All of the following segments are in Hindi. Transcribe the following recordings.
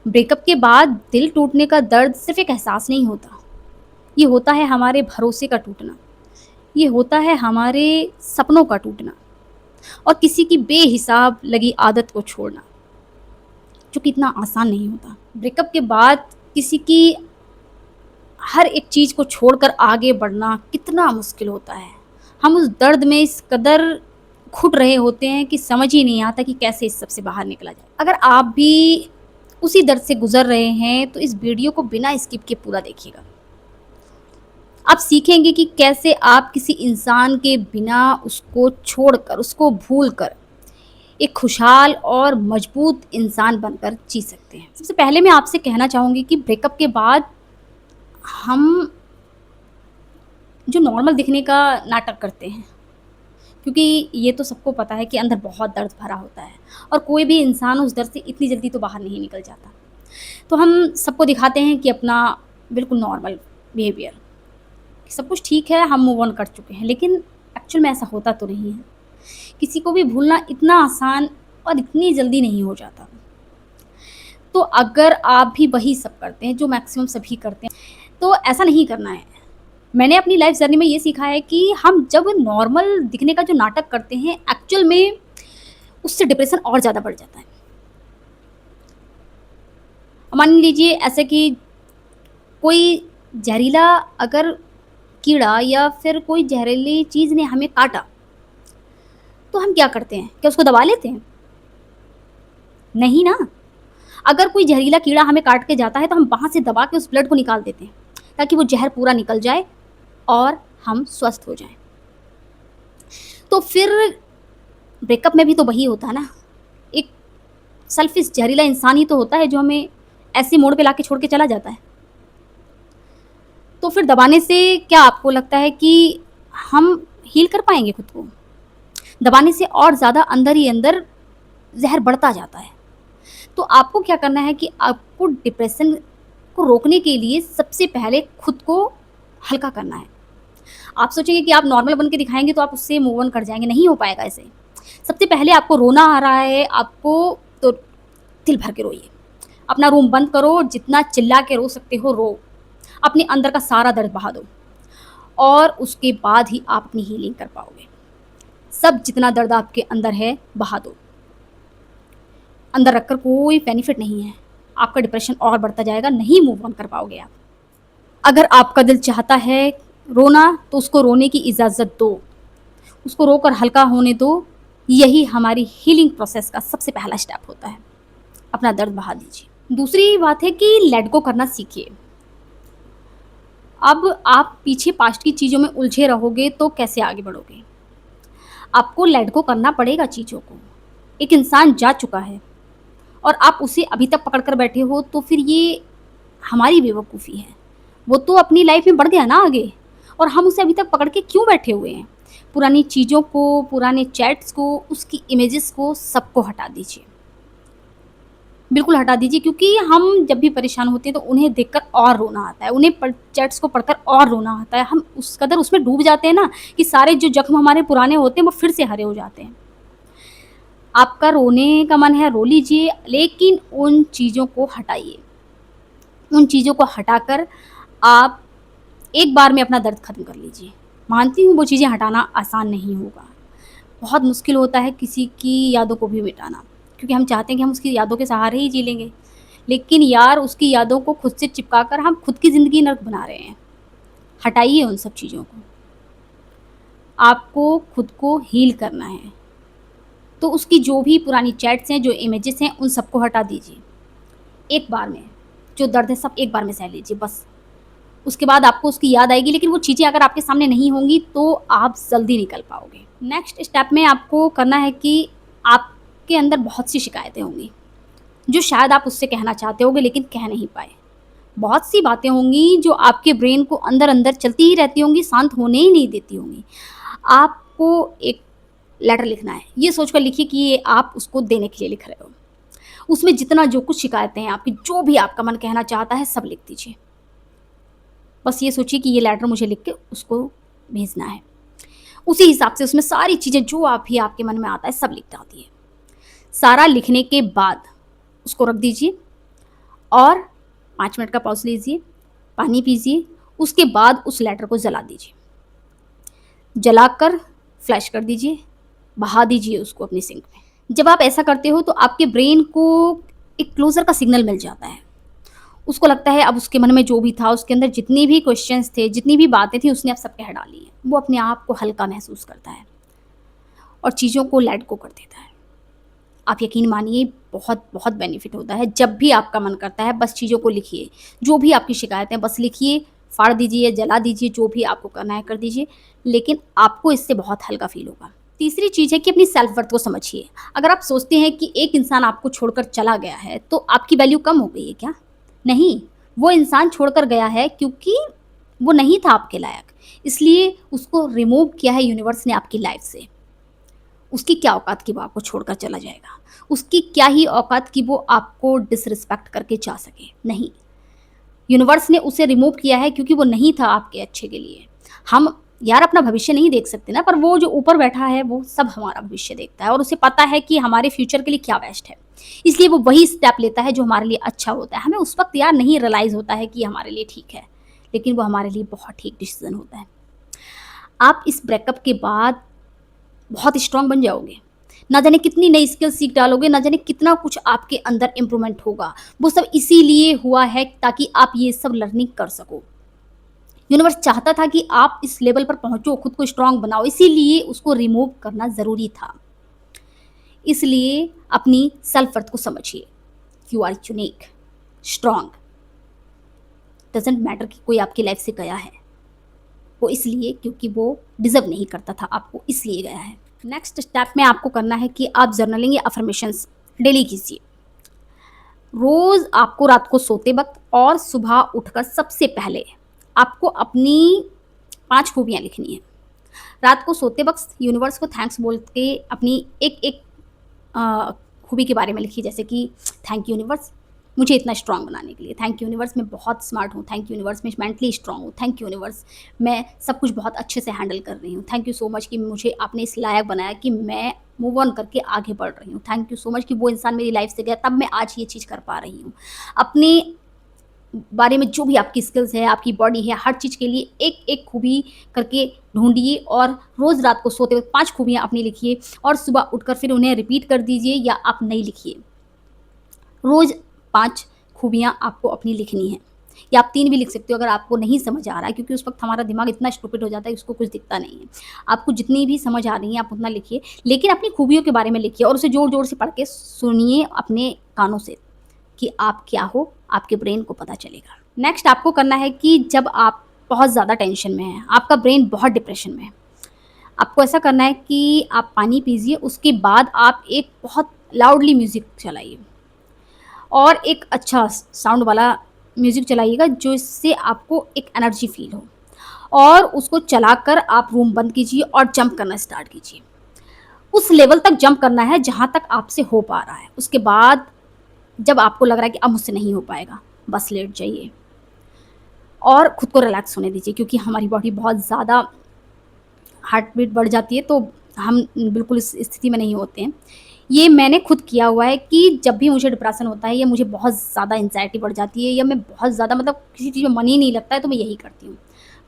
ब्रेकअप के बाद दिल टूटने का दर्द सिर्फ एक एहसास नहीं होता, ये होता है हमारे भरोसे का टूटना, ये होता है हमारे सपनों का टूटना और किसी की बेहिसाब लगी आदत को छोड़ना, जो कि इतना आसान नहीं होता। ब्रेकअप के बाद किसी की हर एक चीज़ को छोड़कर आगे बढ़ना कितना मुश्किल होता है। हम उस दर्द में इस कदर घुट रहे होते हैं कि समझ ही नहीं आता कि कैसे इस सब से बाहर निकला जाए। अगर आप भी उसी दर्द से गुज़र रहे हैं, तो इस वीडियो को बिना स्किप किए पूरा देखिएगा। आप सीखेंगे कि कैसे आप किसी इंसान के बिना उसको छोड़कर, उसको भूलकर एक खुशहाल और मजबूत इंसान बनकर जी सकते हैं। सबसे पहले मैं आपसे कहना चाहूँगी कि ब्रेकअप के बाद हम जो नॉर्मल दिखने का नाटक करते हैं, क्योंकि ये तो सबको पता है कि अंदर बहुत दर्द भरा होता है और कोई भी इंसान उस दर्द से इतनी जल्दी तो बाहर नहीं निकल जाता। तो हम सबको दिखाते हैं कि अपना बिल्कुल नॉर्मल बिहेवियर, सब कुछ ठीक है, हम मूव ऑन कर चुके हैं, लेकिन एक्चुअल में ऐसा होता तो नहीं है। किसी को भी भूलना इतना आसान और इतनी जल्दी नहीं हो जाता। तो अगर आप भी वही सब करते हैं जो मैक्सिमम सभी करते हैं, तो ऐसा नहीं करना है। मैंने अपनी लाइफ जर्नी में ये सीखा है कि हम जब नॉर्मल दिखने का जो नाटक करते हैं, एक्चुअल में उससे डिप्रेशन और ज़्यादा बढ़ जाता है। मान लीजिए ऐसे कि कोई जहरीला अगर कीड़ा या फिर कोई जहरीली चीज़ ने हमें काटा, तो हम क्या करते हैं? क्या उसको दबा लेते हैं? नहीं ना। अगर कोई जहरीला कीड़ा हमें काट के जाता है, तो हम वहाँ से दबा के उस ब्लड को निकाल देते हैं, ताकि वो जहर पूरा निकल जाए और हम स्वस्थ हो जाएँ। तो फिर ब्रेकअप में भी तो वही होता है ना। एक सेल्फिश जहरीला इंसान ही तो होता है जो हमें ऐसे मोड़ पे लाके छोड़ के चला जाता है। तो फिर दबाने से क्या आपको लगता है कि हम हील कर पाएँगे खुद को? दबाने से और ज़्यादा अंदर ही अंदर ज़हर बढ़ता जाता है। तो आपको क्या करना है कि आपको डिप्रेशन को रोकने के लिए सबसे पहले खुद को हल्का करना है। आप सोचेंगे कि आप नॉर्मल बन के दिखाएँगे तो आप उससे मूव ऑन कर जाएँगे, नहीं हो पाएगा ऐसे। सबसे पहले आपको रोना आ रहा है, आपको तो दिल भर के रोइए। अपना रूम बंद करो, जितना चिल्ला के रो सकते हो रो। अपने अंदर का सारा दर्द बहा दो और उसके बाद ही आप अपनी हीलिंग कर पाओगे। सब जितना दर्द आपके अंदर है बहा दो। अंदर रखकर कोई बेनिफिट नहीं है। आपका डिप्रेशन और बढ़ता जाएगा, नहीं मूव ऑन कर पाओगे आप। अगर आपका दिल चाहता है रोना, तो उसको रोने की इजाज़त दो। उसको रोकर हल्का होने दो। यही हमारी हीलिंग प्रोसेस का सबसे पहला स्टेप होता है। अपना दर्द बहा दीजिए। दूसरी बात है कि लेट गो करना सीखिए। अब आप पीछे पास्ट की चीज़ों में उलझे रहोगे तो कैसे आगे बढ़ोगे? आपको लेट गो करना पड़ेगा चीज़ों को। एक इंसान जा चुका है और आप उसे अभी तक पकड़ कर बैठे हो, तो फिर ये हमारी बेवकूफ़ी है। वो तो अपनी लाइफ में बढ़ गया ना आगे, और हम उसे अभी तक पकड़ के क्यों बैठे हुए हैं? पुरानी चीज़ों को, पुराने चैट्स को, उसकी इमेजेस को सबको हटा दीजिए। बिल्कुल हटा दीजिए, क्योंकि हम जब भी परेशान होते हैं तो उन्हें देखकर और रोना आता है, उन्हें चैट्स को पढ़कर और रोना आता है। हम उस कदर उसमें डूब जाते हैं ना कि सारे जो ज़ख्म हमारे पुराने होते हैं वो फिर से हरे हो जाते हैं। आपका रोने का मन है रो लीजिए, लेकिन उन चीज़ों को हटाइए। उन चीज़ों को हटाकर आप एक बार में अपना दर्द ख़त्म कर लीजिए। मानती हूँ वो चीज़ें हटाना आसान नहीं होगा। बहुत मुश्किल होता है किसी की यादों को भी मिटाना, क्योंकि हम चाहते हैं कि हम उसकी यादों के सहारे ही जी लेंगे। लेकिन यार, उसकी यादों को खुद से चिपका कर हम खुद की ज़िंदगी नर्क बना रहे हैं। हटाइए उन सब चीज़ों को। आपको खुद को हील करना है। तो उसकी जो भी पुरानी चैट्स हैं, जो इमेजेस हैं, उन सबको हटा दीजिए एक बार में। जो दर्द है सब एक बार में सह लीजिए बस। उसके बाद आपको उसकी याद आएगी, लेकिन वो चीज़ें अगर आपके सामने नहीं होंगी तो आप जल्दी निकल पाओगे। नेक्स्ट स्टेप में आपको करना है कि आपके अंदर बहुत सी शिकायतें होंगी, जो शायद आप उससे कहना चाहते होंगे लेकिन कह नहीं पाए। बहुत सी बातें होंगी जो आपके ब्रेन को अंदर-अंदर चलती ही रहती होंगी, शांत होने ही नहीं देती होंगी। आपको एक लेटर लिखना है। ये सोचकर लिखिए कि ये आप उसको देने के लिए लिख रहे हो। उसमें जितना जो कुछ शिकायतें हैं आपकी, जो भी आपका मन कहना चाहता है, सब लिख दीजिए। बस ये सोचिए कि ये लेटर मुझे लिख के उसको भेजना है। उसी हिसाब से उसमें सारी चीज़ें जो आप भी आपके मन में आता है सब लिख डालिए। सारा लिखने के बाद उसको रख दीजिए और 5 मिनट का पॉज़ लीजिए, पानी पीजिए, उसके बाद उस लेटर को जला दीजिए। जलाकर फ्लैश कर दीजिए, बहा दीजिए उसको अपनी सिंक में। जब आप ऐसा करते हो तो आपके ब्रेन को एक क्लोज़र का सिग्नल मिल जाता है। उसको लगता है अब उसके मन में जो भी था, उसके अंदर जितनी भी क्वेश्चंस थे, जितनी भी बातें थी, उसने अब सब कह डाली हैं। वो अपने आप को हल्का महसूस करता है और चीज़ों को लेट गो कर देता है। आप यकीन मानिए बहुत बहुत बेनिफिट होता है। जब भी आपका मन करता है बस चीज़ों को लिखिए, जो भी आपकी शिकायतें बस लिखिए, फाड़ दीजिए, जला दीजिए, जो भी आपको करना है कर दीजिए, लेकिन आपको इससे बहुत हल्का फ़ील होगा। तीसरी चीज़ है कि अपनी सेल्फ वर्थ को समझिए। अगर आप सोचते हैं कि एक इंसान आपको छोड़कर चला गया है, तो आपकी वैल्यू कम हो गई है क्या? नहीं, वो इंसान छोड़कर गया है क्योंकि वो नहीं था आपके लायक, इसलिए उसको रिमूव किया है यूनिवर्स ने आपकी लाइफ़ से। उसकी क्या औकात कि वो आपको छोड़कर चला जाएगा? उसकी क्या ही औकात कि वो आपको डिसरिस्पेक्ट करके जा सके? नहीं, यूनिवर्स ने उसे रिमूव किया है क्योंकि वो नहीं था आपके अच्छे के लिए। हम यार अपना भविष्य नहीं देख सकते ना, पर वो जो ऊपर बैठा है वो सब हमारा भविष्य देखता है और उसे पता है कि हमारे फ्यूचर के लिए क्या बेस्ट है। इसलिए वो वही स्टेप लेता है जो हमारे लिए अच्छा होता है। हमें उस वक़्त यार नहीं रियलाइज़ होता है कि ये हमारे लिए ठीक है, लेकिन वो हमारे लिए बहुत ठीक डिसीज़न होता है। आप इस ब्रेकअप के बाद बहुत स्ट्रॉन्ग बन जाओगे। ना जाने कितनी नई स्किल सीख डालोगे, ना जाने कितना कुछ आपके अंदर इम्प्रूवमेंट होगा। वो सब इसीलिए हुआ है ताकि आप ये सब लर्निंग कर सको। यूनिवर्स चाहता था कि आप इस लेवल पर पहुँचो, खुद को स्ट्रॉन्ग बनाओ, इसीलिए उसको रिमूव करना ज़रूरी था। इसलिए अपनी सेल्फ वर्थ को समझिए। You are unique, strong, doesn't matter कि कोई आपकी लाइफ से गया है। वो इसलिए क्योंकि वो डिज़र्व नहीं करता था आपको, इसलिए गया है। नेक्स्ट स्टेप में आपको करना है कि आप जर्नलिंग या अफ़र्मेशंस डेली कीजिए। रोज़ आपको रात को सोते वक़्त और सुबह उठकर सबसे पहले आपको अपनी 5 खूबियाँ लिखनी हैं। रात को सोते वक़्त यूनिवर्स को थैंक्स बोल के अपनी एक-एक अ, खूबी के बारे में लिखिए, जैसे कि थैंक यू यूनिवर्स मुझे इतना स्ट्रॉन्ग बनाने के लिए, थैंक यू यूनिवर्स मैं बहुत स्मार्ट हूँ, थैंक यू यूनिवर्स मैं मेंटली स्ट्रॉन्ग हूँ, थैंक यू यूनिवर्स मैं सब कुछ बहुत अच्छे से हैंडल कर रही हूँ, थैंक यू सो मच कि मुझे आपने इस लायक बनाया कि मैं मूव ऑन करके आगे बढ़ रही हूँ, थैंक यू सो मच कि वो इंसान मेरी लाइफ से गया तब मैं आज ये चीज़ कर पा रही हूँ। अपने बारे में जो भी आपकी स्किल्स है, आपकी बॉडी है, हर चीज़ के लिए एक-एक खूबी करके ढूँढिए और रोज़ रात को सोते वक़्त 5 खूबियाँ अपनी लिखिए और सुबह उठकर फिर उन्हें रिपीट कर दीजिए या आप नई लिखिए। रोज़ 5 खूबियाँ आपको अपनी लिखनी हैं या आप 3 भी लिख सकते हो अगर आपको नहीं समझ आ रहा है, क्योंकि उस वक़्त हमारा दिमाग इतना स्टूपिड हो जाता है, उसको कुछ दिखता नहीं है। आपको जितनी भी समझ आ रही है आप उतना लिखिए, लेकिन अपनी खूबियों के बारे में लिखिए और उसे ज़ोर-ज़ोर से पढ़ के सुनिए अपने कानों से कि आप क्या हो, आपके ब्रेन को पता चलेगा। नेक्स्ट आपको करना है कि जब आप बहुत ज़्यादा टेंशन में हैं, आपका ब्रेन बहुत डिप्रेशन में है, आपको ऐसा करना है कि आप पानी पीजिए, उसके बाद आप एक बहुत लाउडली म्यूज़िक चलाइए और एक अच्छा साउंड वाला म्यूज़िक चलाइएगा जिससे आपको एक एनर्जी फ़ील हो और उसको चलाकर आप रूम बंद कीजिए और जंप करना स्टार्ट कीजिए। उस लेवल तक जंप करना है जहाँ तक आपसे हो पा रहा है। उसके बाद जब आपको लग रहा है कि अब मुझसे नहीं हो पाएगा, बस लेट जाइए और खुद को रिलैक्स होने दीजिए, क्योंकि हमारी बॉडी बहुत ज़्यादा हार्ट बीट बढ़ जाती है, तो हम बिल्कुल इस स्थिति में नहीं होते हैं। ये मैंने खुद किया हुआ है कि जब भी मुझे डिप्रेशन होता है या मुझे बहुत ज़्यादा एंग्ज़ायटी बढ़ जाती है या मैं बहुत ज़्यादा मतलब किसी चीज़ में मन ही नहीं लगता है, तो मैं यही करती हूँ।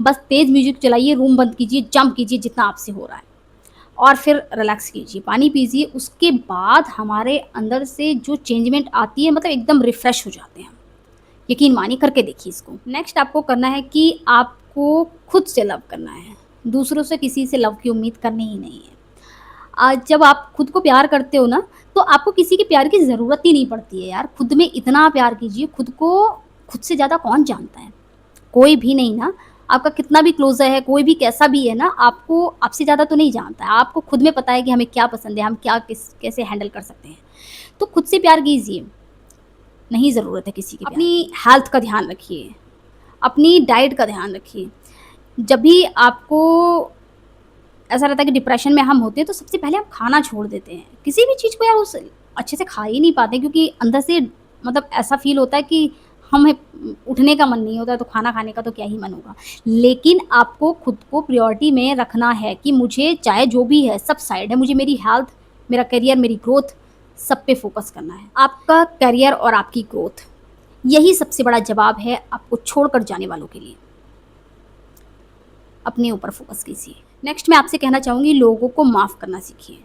बस तेज़ म्यूज़िक चलाइए, रूम बंद कीजिए, जंप कीजिए जितना आपसे हो रहा है और फिर रिलैक्स कीजिए, पानी पीजिए। उसके बाद हमारे अंदर से जो चेंजमेंट आती है, मतलब एकदम रिफ़्रेश हो जाते हैं हम। यकीन मानिए, करके देखिए इसको। नेक्स्ट आपको करना है कि आपको खुद से लव करना है, दूसरों से किसी से लव की उम्मीद करनी ही नहीं है। आज जब आप खुद को प्यार करते हो ना, तो आपको किसी के प्यार की ज़रूरत ही नहीं पड़ती है यार। खुद में इतना प्यार कीजिए, खुद को खुद से ज़्यादा कौन जानता है? कोई भी नहीं ना। आपका कितना भी क्लोज़र है, कोई भी कैसा भी है ना, आपको आपसे ज़्यादा तो नहीं जानता है। आपको खुद में पता है कि हमें क्या पसंद है, हम क्या कैसे हैंडल कर सकते हैं। तो खुद से प्यार कीजिए, नहीं ज़रूरत है किसी की प्यार की। अपनी हेल्थ का ध्यान रखिए, अपनी डाइट का ध्यान रखिए। जब भी आपको ऐसा रहता है कि डिप्रेशन में हम होते हैं, तो सबसे पहले हम खाना छोड़ देते हैं। किसी भी चीज़ को यार उस अच्छे से खा ही नहीं पाते, क्योंकि अंदर से मतलब ऐसा फ़ील होता है कि हमें उठने का मन नहीं होता है, तो खाना खाने का तो क्या ही मन होगा। लेकिन आपको खुद को प्रायोरिटी में रखना है कि मुझे चाहे जो भी है सब साइड है, मुझे मेरी हेल्थ, मेरा करियर, मेरी ग्रोथ सब पे फ़ोकस करना है। आपका करियर और आपकी ग्रोथ यही सबसे बड़ा जवाब है आपको छोड़कर जाने वालों के लिए। अपने ऊपर फ़ोकस कीजिए। नेक्स्ट मैं आपसे कहना चाहूँगी, लोगों को माफ़ करना सीखिए।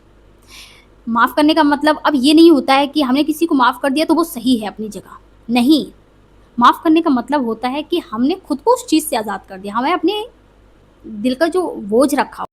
माफ़ करने का मतलब अब ये नहीं होता है कि हमने किसी को माफ़ कर दिया तो वो सही है अपनी जगह। नहीं, माफ़ करने का मतलब होता है कि हमने खुद को उस चीज़ से आज़ाद कर दिया। हमें अपने दिल का जो बोझ रखा